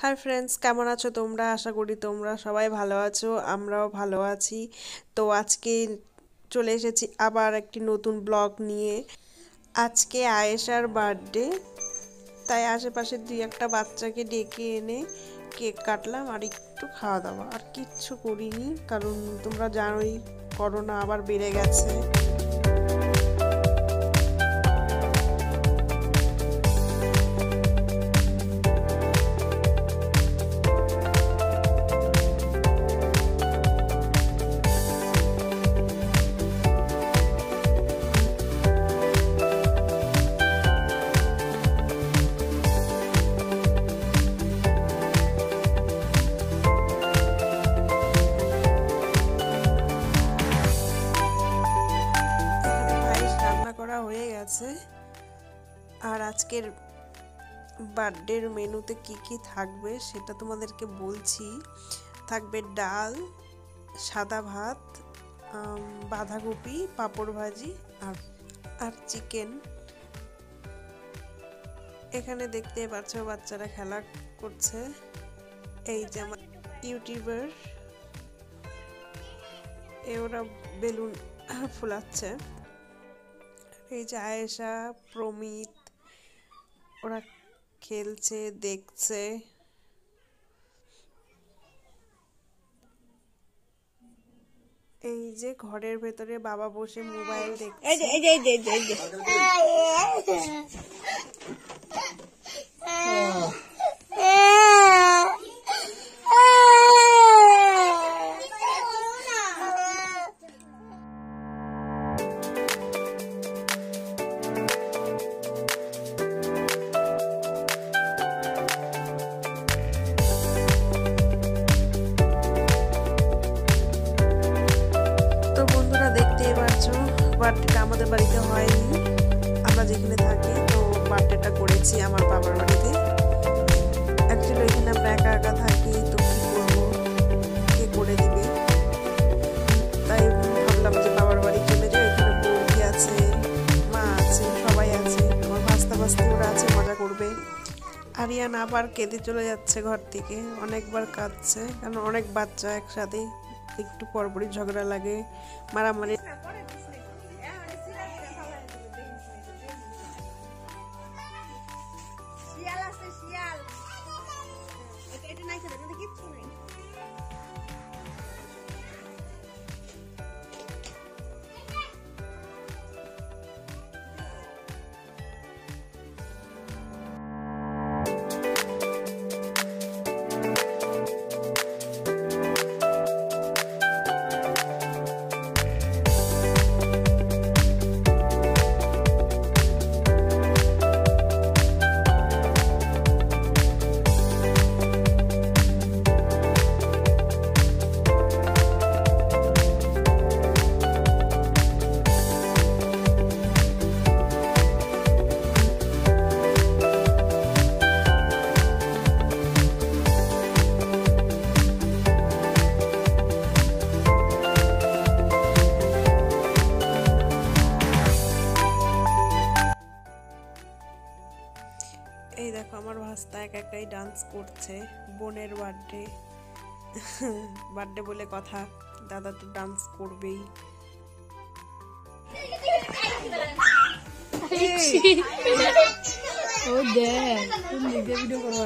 Hi friends, কেমন আছো তোমরা? আশা করি তোমরা সবাই ভালো আছো, আমরাও ভালো আছি। তো আজকে চলে এসেছি আবার একটি নতুন ব্লগ নিয়ে। আজকে আয়েশার বার্থডে, তাই আশেপাশে দুই একটা বাচ্চাকে ডেকে এনে কেক কাটলাম আর একটু খাওয়া দাওয়া, আর কিচ্ছু করিনি, কারণ তোমরা জানোই করোনা আবার বেড়ে গেছে। হয়ে গেছে। আর আজকের বার্থডের মেনুতে কি কি থাকবে সেটা তোমাদেরকে বলছি। থাকবে ডাল, সাদা ভাত, বাঁধাকপি, পাঁপড় ভাজি আর চিকেন। এখানে দেখতে পাচ্ছ বাচ্চারা খেলা করছে। এই যে আমার ইউটিউবার, ওরা বেলুন ফুলাচ্ছে। এই যে আয়েশা, প্রমিত, ওরা খেলছে, দেখছে। এই যে ঘরের ভেতরে বাবা বসে মোবাইল দেখছে। দেখতেই পাচ্ছ বার্থডেটা আমাদের বাড়িতে হয়নি, আমরা যেখানে থাকি। তো বার্থডেটা করেছি আমার বাবার বাড়িতে। অ্যাকচুয়ালি এখানে আমরা একা একা থাকি, তো কি করবো, কে করে দিবে, তাই ভাবলাম যে বাবার বাড়ি চলে যাই। এখানে বৌদি আছে, মা আছে, সবাই আছে, আমার ভাস্তা ভাস্তি ওরা আছে, মজা করবে। আরিয়ান আবার কেঁদে চলে যাচ্ছে ঘর থেকে, অনেকবার কাঁদছে, কারণ অনেক বাচ্চা একসাথে, একটু পরপরই ঝগড়া লাগে, মারামারি। এই দেখো আমার ভাস্তা এক একটাই ডান্স করছে। বোনের বার্থডে, বার্থডে বলে কথা, দাদা তো ডান্স করবেই। ও দেখ, তুমি ভিডিও করো।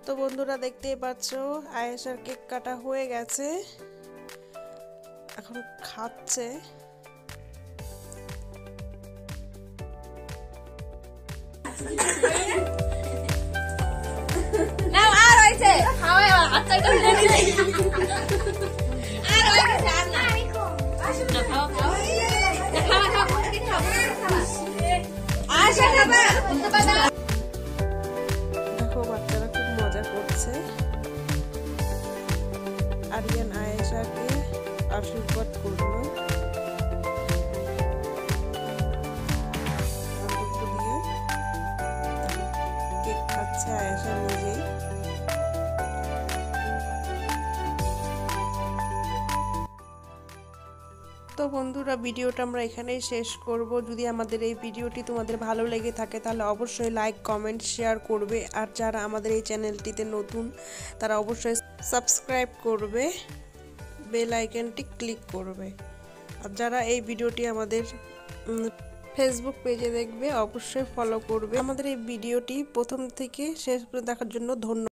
তো বন্ধুরা দেখতেই পাচ্ছ আয়েশার কেক কাটা হয়ে গেছে, এখন খাচ্ছে। দেখো বাচ্চারা খুব মজা করছে। আরিয়ান আয়েশাকে আশীর্বাদ করলো দিয়ে, কেক খাচ্ছে আয়েশা নিজেই। তো বন্ধুরা ভিডিওটা আমরা এখানেই শেষ করব। যদি আমাদের এই ভিডিওটি তোমাদের ভালো লেগে থাকে তাহলে অবশ্যই লাইক কমেন্ট শেয়ার করবে, আর যারা আমাদের এই চ্যানেলটিতে নতুন তারা অবশ্যই সাবস্ক্রাইব করবে, বেল আইকনটি ক্লিক করবে। আর যারা এই ভিডিওটি আমাদের ফেসবুক পেজে দেখবে অবশ্যই ফলো করবে। আমাদের এই ভিডিওটি প্রথম থেকে শেষ পর্যন্ত দেখার জন্য ধন্যবাদ।